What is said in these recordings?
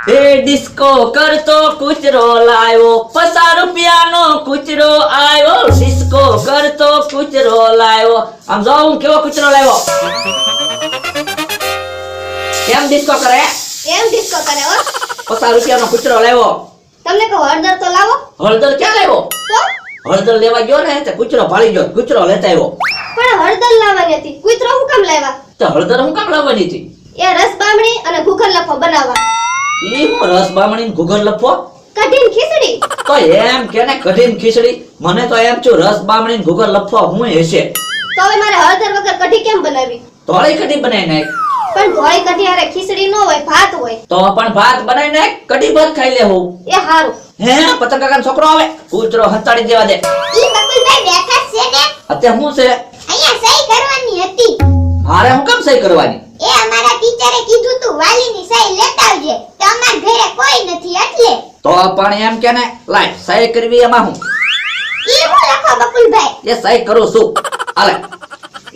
એ disco કરતો કૂતરો લાવ્યો, 50 રૂપિયાનો કૂતરો આવ્યો. ડિસ્કો કરતો કૂતરો લાવ્યો. આમ જો હું કેવો કૂતરો લાવ્યો. કેમ ડિસ્કો કરે? એમ ડિસ્કો કરે હો. 50 રૂપિયાનો કૂતરો લાવ્યો. તમને કહો હળદર તો લાવો. હળદર ક્યાં લાવ્યો? તો હળદર લેવા ગયો ને તે કૂતરો ભાળી ગયો. કૂતરો લેતા આવ્યો. પણ હળદર લાવવાની હતી, કૂતરો હું કામ લાવ્યા? તો હળદર હું કામ લાવવાની હતી? એ રસ બામણી અને ઘૂઘર લફો બનાવવા. ઈ હું રસ બામણી ઘૂઘર લફો? કઢીને ખીચડી. તો એમ કે ને કઢીને ખીચડી. મને તો એમ છું રસ બામણી ઘૂઘર લફો હું હશે. તો હવે મારે હળદર વગર કઢી કેમ બનાવી? ધોળી કઢી બનાવી નાખ. પણ ધોળી કઢી હારે ખીચડી ન હોય, ભાત હોય. તો પણ ભાત બનાવી નાખ, કઢી ભાત ખાઈ લેવું. એ હારું. હે પતંગ કાકાનો છોકરો આવે, કૂતરો હંતાડી દેવા દે. ઈ બકુલભાઈ બેઠા છે ને, અત્યારે શું છે? અહીંયા સહી કરવાની હતી. મારે હું કેમ સહી કરવાની? એ અમારા ટીચરે કીધું તું વાલીની સહી લેતા આવજે. તો અમાર ઘરે કોઈ નથી એટલે. તો પણ એમ કે ને લાય સહી કરવી એમાં હું? ઈ હું લખો બકુલભાઈ? એ સહી કરું છું. હાલે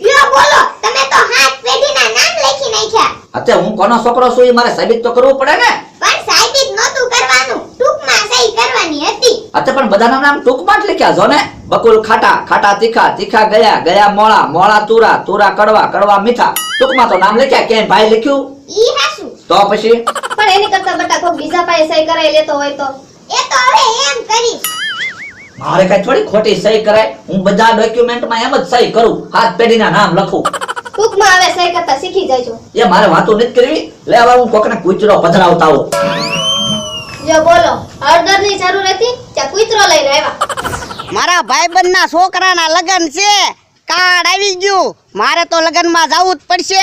લ્યો બોલો, તમે તો 7 પેઢીના નામ લખી નાખ્યા. અત્યારે હું કોનો છોકરો છું એ મારે સાબિત તો કરવું પડે ને. પણ સાબિત નહોતું કરવાનું, ટૂંકમાં સહી કરવાની હતી. અત્યારે પણ બધાના નામ ટૂંકમાં જ લખ્યા છો ને. બકુલ ખાટા, ખાટા તીખા, તીખા ગયા, ગયા મોળા, મોળા તુરા, તુરા કડવા, કડવા મીઠા. ટૂંકમાં તો નામ લખ્યા. ક્યાંય ભાઈ લખ્યું? ઈ હાસુ. તો પછી પણ એની કરતા બટા કોઈ બીજા પાસે સહી કરાઈ લેતો હોય તો. એ તો હવે એમ કરીશ. મારે કઈ થોડી ખોટી સહી કરાય. હું બધા ડોક્યુમેન્ટમાં એમ જ સહી કરું, 7 પેઢીના નામ લખું. ટૂંકમાં હવે સહી કરતા શીખી જાજો. એ મારે વાતો નથી કરવી. લે હવે હું કોકને કૂતરો પધરાવતા આવું. લ્યો બોલો, હળદરની જરૂર હતી કે કૂતરો લઈને આવ્યા? મારા ભાઈબંધના છોકરાના લગન છે, કાર્ડ આવી ગયું. મારે તો લગનમાં જવું જ પડશે.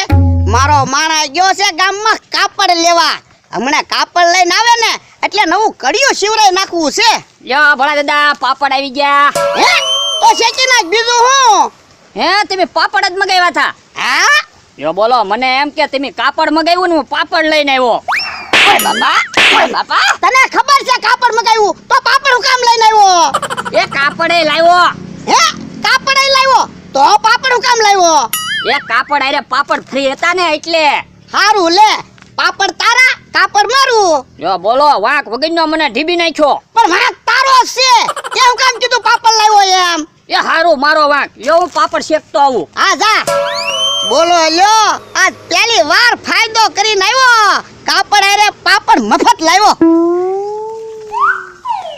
મારો માણા ગયો છે ગામમાં કાપડ લેવા. હમણાં કાપડ લઈને આવે ને એટલે નવું કડિયું શિવરાઈ નાખવું છે. યો ભલા દાદા, પાપડ આવી ગયા. હે તો શેકી નાખ બીજું હું. હે તમે પાપડ જ મગાવ્યા હતા? હા યો બોલો, મને એમ કે તમે કાપડ મગાવ્યું ને હું પાપડ લઈને આવ્યો. ઓય બાપા તને ખબર છે કાપડ મગાવ્યું તો પાપડ હું કામ લઈને આવ્યો? એ કાપડ એ લાવ્યો. હે કાપડ એ લાવ્યો તો પાપડ હું કામ લાવ્યો? એ કાપડ આરે પાપડ ફ્રી હતા ને એટલે. હારું લે, પાપડ તારા કાપડ મારું. યો બોલો, વાંક વગરનો મને ઢીબી નાખ્યો. પણ વાંક તારો જ છે. તે હું કામ કીધું પાપડ લાવ્યો એમ? એ હારું મારો વાંક. યો હું પાપડ શેકતો આવું. હા જા. બોલો લ્યો, આજ પહેલી વાર ફાયદો કરીને આવ્યો. કાપડ આરે પાપડ મફત લાવ્યો.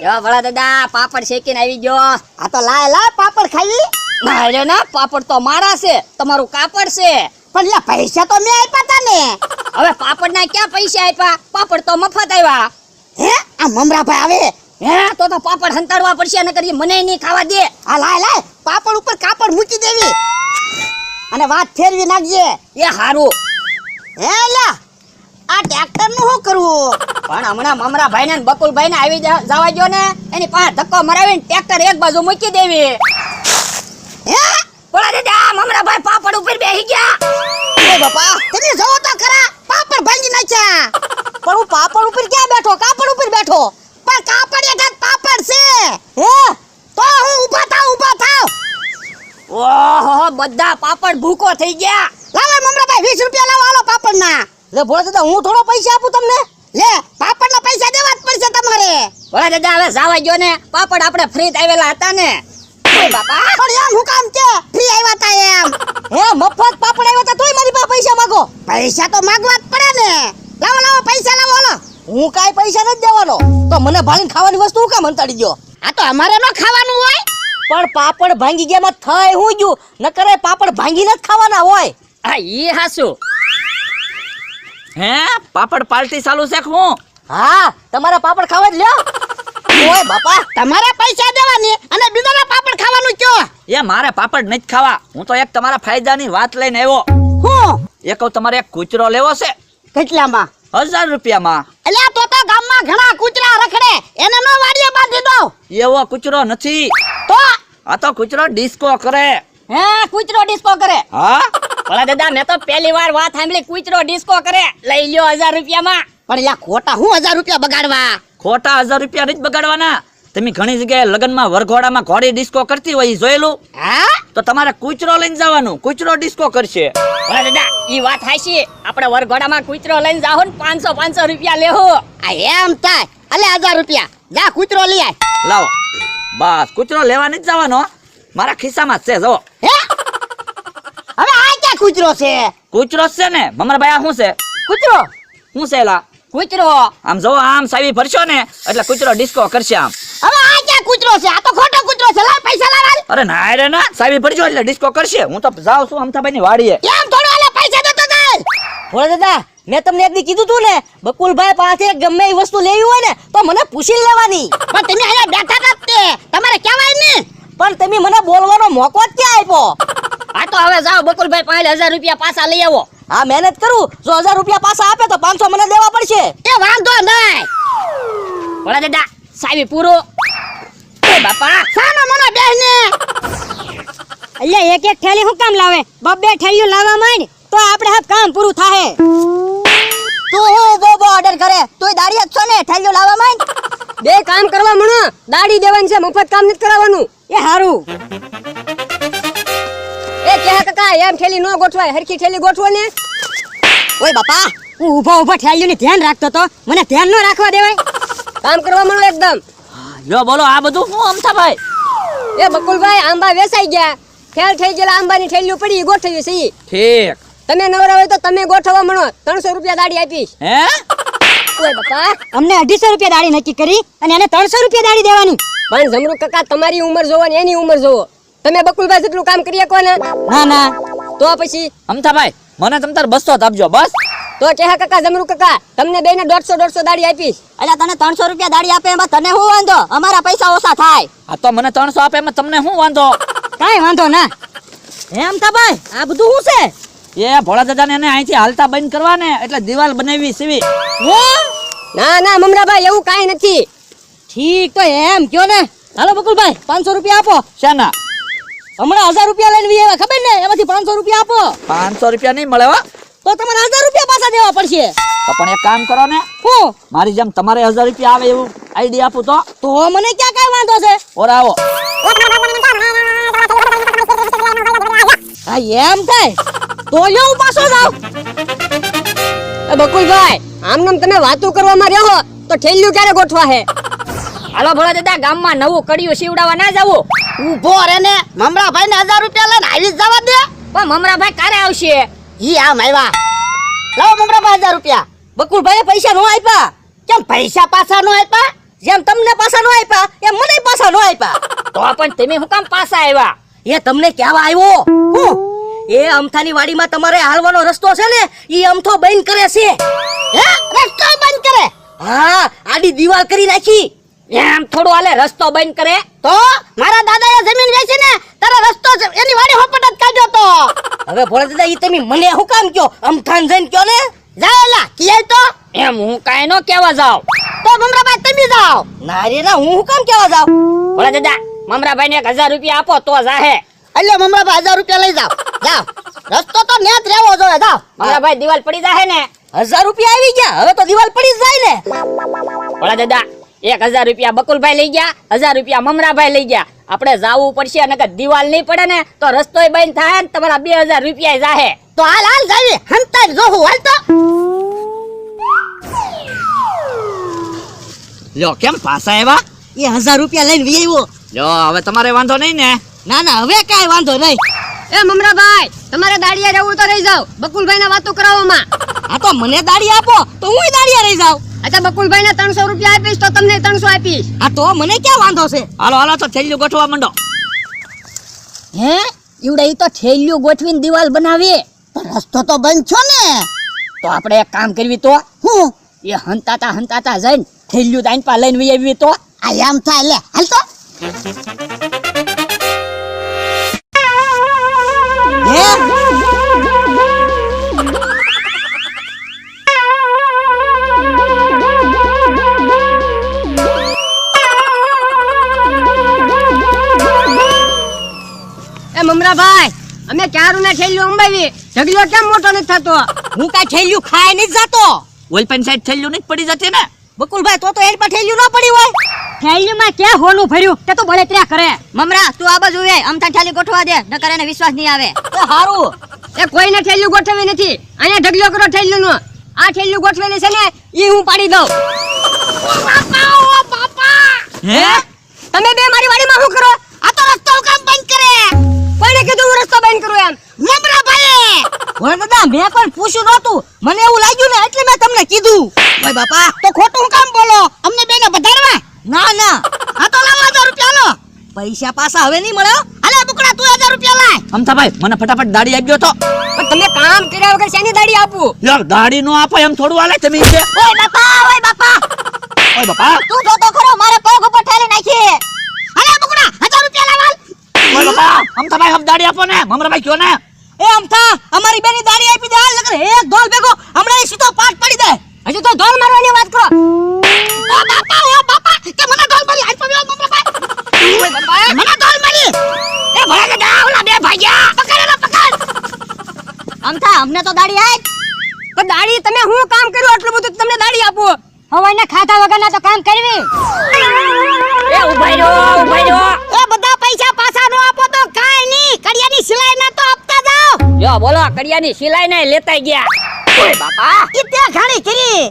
યો ભલા દાદા, પાપડ શેકીને આવી ગયો. આ તો લાય પાપડ ખાવી. ના રે ના, પાપડ તો મારા છે, તમારું કાપડ છે. પણ લ્યા પૈસા તો મેં આપ્યા તા ને. હવે પાપડ ના ક્યાં પૈસા આપ્યા? પાપડ તો મફત આવ્યા. હે આ મમરાભાઈ આવે. હે તો પાપડ હંતાડવા પડશે, ન કરી મને નહીં ખાવા દે. આ લાય પાપડ ઉપર કાપડ મૂકી દેવી અને વાત ફેરવી નાખજે. એ હારું. હે લ્યા આ ટ્રેક્ટર નું શું કરવું? પણ હમણાં મમરા ભાઈ ને બકુલ ભાઈ ને આવી જવા ગયો ને, એની પાસે ધક્કો મરાવીને ટ્રેક્ટર એક બાજુ મૂકી દેવી. હે બોલા દાદા, મમરા ભાઈ પાપડ ઉપર બેસી ગયા. એ બાપા તમે જોવો તો ખરા, પાપડ ભાંગી નાખ્યા. પણ હું પાપડ ઉપર ક્યાં બેઠો? કાપડ ઉપર બેઠો. પણ કાપડ એકાદ પાપડ છે. હે તો હું ઊભા થાવ. ઓહો, બધા પાપડ ભૂકો થઈ ગયા. લાવો મમરાભાઈ 20 રૂપિયા લાવો, હાલો પાપડ ના. લે ભોળા દાદા, હું થોડો પૈસા આપું તમને? લે પાપડ ના પૈસા દેવા જ પડશે તમારે. બોલા દાદા, હવે જવા ગયો ને, પાપડ આપણે ફ્રી આવેલા હતા ને. બાપા પણ એમ હું કામ કે ફ્રી આવ્યા તા એમ? હે મફત પાપડ આવ્યા તા તોય મારી પાસે પૈસા માંગો? પૈસા તો માંગવા જ પડે ને. લાવો પૈસા લાવો. હાલો હું કાઈ પૈસા નથી દેવાનો. તો મને ભાળીને ખાવાની વસ્તુ હું કામ અંતાડી ગયો? આ તો અમારે ન ખાવાનું હોય. પણ પાપડ ભાંગી ગયા માં થાય હું ગયું? ન કરે પાપડ ભાંગીને જ ખાવાના હોય. હા ઈ હાસુ. હે પાપડ પાર્ટી ચાલુ છે કે હું? હા તમારા પાપડ ખાવા જ લ્યો. ઓય બાપા તમારે પૈસા દેવાની અને બીજાના પાપડ ખાવાનું કયો? એ મારે પાપડ નથી ખાવા. હું તો એક તમારા ફાયદાની વાત લઈને આવ્યો. હું એક તમારે એક કૂતરો લેવો છે. કેટલામાં? 1000 રૂપિયામાં. અલ્યા તો ગામમાં ઘણા કૂતરા રખડે, એને નો વાડીએ બાંધી દો. એવો કૂતરો નથી. તો આ તો કૂતરો ડિસ્કો કરે. હે કૂતરો ડિસ્કો કરે? હા બોલા દાદા, મેં તો પહેલી વાર વાત સાંભળી, કૂતરો ડિસ્કો કરે. લઈ લ્યો 1000 રૂપિયામાં. પણ લ્યા ખોટા હું 1000 રૂપિયા બગાડવા? ખોટા 1000 રૂપિયા નથી બગાડવાના. તમે ઘણી જગ્યાએ લગ્નમાં વરઘોડામાં ઘોડી ડિસ્કો કરતી હોય ઈ જોયેલું? હા તો તમારે કૂચરો લઈને જવાનું, કૂચરો ડિસ્કો કરશે. ભોળા દાદા ઈ વાત હાચી. આપણે વરઘોડામાં કૂતરો લઈને જાહો ને 500 રૂપિયા લેહો. આ એમ થાય અલે 1000 રૂપિયા જા કૂતરો લઈ આય. લાવો બસ, કૂચરો લેવા નથી જવાનો, મારા ખિસ્સામાં જ છે. જો હે હવે આ ક્યાં કૂતરો છે? કૂચરો જ છે ને મમરાભાઈ. આ શું છે? કૂતરો શું છે એલા? કૂતરો આમ જો આમ સાવી ભરશો ને એટલે કૂચરો ડિસ્કો કરશે. આમ હવે આ ક્યાં કૂતરો છે? આ તો ખોટો કૂતરો છે. લાવ પૈસા લાવ. અરે ના રે ના, સાવી ભરજો એટલે ડિસ્કો કરશે. હું તો જાઉં છું અમથાભાઈ ની વાડીએ. એમ થોડો આલે પૈસા દેતો જાય. ભોળા દાદા મેં તમને એક દી કીધું તું ને બકુલભાઈ પાસે ગમે એ વસ્તુ લેવી હોય ને તો મને પૂછી લેવાની. પણ તમે અહીંયા બેઠા હતા તે તમારે કહેવાય ને. પણ તમે મને બોલવાનો મોકો જ ક્યાં આપ્યો? આ તો હવે જાઓ બકુલભાઈ 5000 રૂપિયા પાછા લઈ આવો. હા મહેનત કરું. જો 1000 રૂપિયા પાછા આપે તો 500 મને દેવા પડશે. એ વાંધો નહીં. ભોળા દાદા સાવી પૂરો. એ બાપા સાનો મને બેહને. અલ્યા એક થેલી હું કામ લાવે? બબ્બે થેલીઓ લાવવા માંડ તો આપણે હાથ કામ પૂરું થાહે. તું હું બોબો ઓર્ડર કરે? તુંય દાડી જ છો ને થેલીઓ લાવવા માંડ. બે કામ કરવા મણો. દાડી દેવાની છે, મફત કામ નથી કરાવવાનું. એ હારું. એ કે કાકા એમ થેલી નો ગોઠવાય, હરખી થેલી ગોઠવો ને. ઓય બાપા હું ઊભો થેલીઓની ધ્યાન રાખતો તો મને ધ્યાન ન રાખવા દેવાય. કામ કરવા મણો એકદમ. લ્યો બોલો આ બધું શું અમથાભાઈ? એ બકુલભાઈ આંબા વેચાઈ ગયા. ખેલ થઈ ગયેલા આંબાની થેલીઓ પડી ગોઠવી છે. ઠીક. તમે નવરા હોય તો તમે ગોઠવવા મણો. 300 રૂપિયા દાડી આપીશ. હે ઓય બાપા અમને 250 રૂપિયા દાડી નક્કી કરી અને એને 300 રૂપિયા દાડી દેવાની. પણ જમરૂ કાકા તમારી ઉંમર જોવો ને એની ઉંમર જોવો. તમે બકુલભાઈ જેટલું કામ કરી શકો ને? ના ના તો પછી અમથાભાઈ મને તમ તાર 200 આપજો બસ. તો કે કાકા જમરૂ કાકા તમને બેને 150 દાડી આપીશ. અલ્યા તને 300 રૂપિયા દાડી આપે એમાં તને શું વાંધો? અમારા પૈસા ઓછા થાય. આ તો મને 300 આપે એમાં તમને શું વાંધો? કાઈ વાંધો ના. એમ તા ભાઈ આ બધું શું છે? એ ભોળા દાદાને એને અહીંથી હાલતા બંધ કરવા ને એટલે દિવાલ બનાવી સીવી. ના ના મમરાભાઈ એવું કાઈ નથી. ઠીક તો એમ કયો ને. હાલો બકુલભાઈ 500 રૂપિયા આપો. શાના? હમણાં 1000 રૂપિયા લઈને વી આવ્યા ખબર ને, એમાંથી 500 રૂપિયા આપો. 500 રૂપિયા નહીં મળે હો. તો તમારે 1000 રૂપિયા પાછા દેવા પડશે. તો પણ એક કામ કરો ને, હું મારી જેમ તમારે 1000 રૂપિયા આવે એવું આઈડી આપું તો. તો મને ક્યાં કાઈ વાંધો છે? ઓર આવો. હા એમ થાય તો લ્યો હું પાછો જાવ. એ બકુલભાઈ આમ નામ તમે વાતો કરવામાં રહો તો ઠેલ્યું ક્યારે ગોઠવા હે? હાલો ભોળા દાદા ગામમાં નવું કડિયું સીવડાવવા ના જાવું. ઊભો રે ને મમરાભાઈ ને 1000 રૂપિયા લઈને આવી જ જવા દે. પણ મમરાભાઈ ક્યારે આવશે? ઈ આમ આવ્યા. લાવો મમરાભાઈ 1000 રૂપિયા. બકુલભાઈ પૈસા નો આપ્યા. કેમ પૈસા પાછા નો આપ્યા? જેમ તમને પાછા નો આપ્યા એમ મને પાછા નો આપ્યા. તો પણ તમે હું કામ પાછા આવ્યા? એ તમને કહેવા આવ્યો. હું એ અમથાની વાડીમાં તમારે હાલવાનો રસ્તો છે ને ઈ અમથો બંધ કરે છે. હે રસ્તો બંધ કરે? હા આડી દીવાલ કરી નાખી. એમ થોડું હાલે રસ્તો બંધ કરે? તો મારા દાદાએ જમીન વેચી ને તારે રસ્તો એની વાડી હોપટ જ કાઢ્યો તો. હવે ભોળા દાદા ઈ તમે મને હું કામ કયો? અમથાન જઈને કયો ને. જાયલા કિયાય તો. એમ હું કાઈ નો કેવા જાવ. તો મમરાભાઈ તમે જાઓ. ના રે ના હું કામ કેવા જાવ? ભોળા દાદા મમરાભાઈ ને 1000 રૂપિયા આપો તો જાહે. એટલે મમરાભાઈ 1000 રૂપિયા લઈ જાઓ. જાઓ રસ્તો તો નેત રહેવો જોઈએ. જાઓ મમરાભાઈ દિવાલ પડી જાહે ને? 1000 રૂપિયા આવી ગયા હવે તો દિવાલ પડી જ જાય ને. ભોળા દાદા 1000 રૂપિયા બકુલભાઈ લઈ ગયા, 1000 રૂપિયા મમરાભાઈ લઈ ગયા. આપણે જાવું પડશે નકર દિવાલ નહીં પડે ને તો રસ્તોય બંધ થાય ને તમારા 2000 રૂપિયા જાહે. તો હાલ હાલ જાવી હંતાઈ જોહું હાલ તો. લ્યો કેમ પાછા આવ્યા? એ 1000 રૂપિયા લઈને વી આવ્યો. લ્યો હવે તમારે વાંધો નહીં ને? ના ના હવે કાઈ વાંધો નહીં. એ મમરાભાઈ તમારે દાડિયા રહેવું તો રહી જાવ બકુલભાઈ ને વાતો કરાવવામાં. આ તો મને દાડી આપો તો હુંય દાડિયા રહી જાવ. અચ્છા બકુલભાઈ ને 300 રૂપિયા આપીશ તો તમને 300 આપીશ. આ તો મને ક્યાં વાંધો છે? હાલો હાલો તો થેલીઓ ગોઠવા માંડો. હે ઈવડે ઈ તો થેલીઓ ગોઠવીને દિવાલ બનાવી. પણ રસ્તો તો બંધ છો ને. તો આપણે એક કામ કરવી તો હું એ હંતાતા જઈને થેલ્યું દાઈન પા લઈને વી આવી તો. આ આમ થાય લે હાલ તો. હે એ મમરાભાઈ અમે ક્યારું ને ઠેલ્યું અંબાવી ઢગલો કેમ મોટો નથી થતો? હું કાઈ થેલીયું ખાઈ નહીં જાતો. ઓલપેન સાઈડ થેલીઓ નહીં પડી જતી ને? બકુલભાઈ તો એની પર થેલીયું ન પડી હોય. થેલીમાં ક્યાં હોનું ભર્યું તે તું ભલે ત્ર્યા કરે. મમરા તું આ બાજુ વે અમથા ઠાલી ગોઠવા દે નકર એને વિશ્વાસ નહીં આવે એ હારું એ કોઈને થેલીયું ગોઠવી નથી. અહીંયા ઢગલો કરો થેલીનું. આ થેલીયું ગોઠવેલી છે ને ઈ હું પાડી દઉં. હે તમે બે મારી વાડીમાં શું કરો? આ તો રસ્તો કામ બંધ કરે કોઈને કીધું હું રસ્તો બંધ કરું એમ? મમરા ભાઈ ઓય દાદા મેં પણ પૂછ્યું નહોતું મને એવું લાગ્યું ને એટલે મેં તમને કીધું ઓય બાપા તો ખોટું કામ બોલો અમને બેને વધારવા ના ના આ તો લાવો 1000 રૂપિયા લો પૈસા પાછા હવે નહીં મળે હાલે બુકડા તું 1000 રૂપિયા લાય અમથાભાઈ મને ફટાફટ દાડી આપજો તો પણ તમે કામ કર્યા વગર શેની દાડી આપું? યાર દાડી નો આપો એમ થોડું હાલે તમે છે ઓય બાપા ઓય બાપા તું જોતો ખરો મારે પગ ઉપર ઠાલી નાખી હાલે બુકડા 1000 રૂપિયા લાવ ઓય બાપા અમથાભાઈ હમ દાડી આપો ને મમરાભાઈ કયો ને એ અમથા અમારી બેની દાડી આપી દે હાલ નકર એક ઢોલ ભેગો હમણાં સીધો પાટ પડી દે હજુ તો ધોલ મારવાની વાત કરો. ઓ બાપા કે મને ઢોલ મળી આજ પવ્યો મમરાભાઈ ઓય બાપા મને ઢોલ મળી એ ભલા કે દા ઓલા બે ભાગ્યા પકડ પકડ અમથા અમને તો દાડી આય તો દાડી તમે હું કામ કર્યું આટલું બધું તમને દાડી આપું? હવે એને ખાધા વગરના તો કામ કરવી. એ ઉભાઈ રહ્યો એ બધા પૈસા પાછા નો આપો તો કાઈ નહીં કડિયાની સિલાઈ ના તો આપતા જાઓ જો બોલો કડિયાની સિલાઈ ને લેતા ગયા. ઓય બાપા કિત્યા ઘણી કરી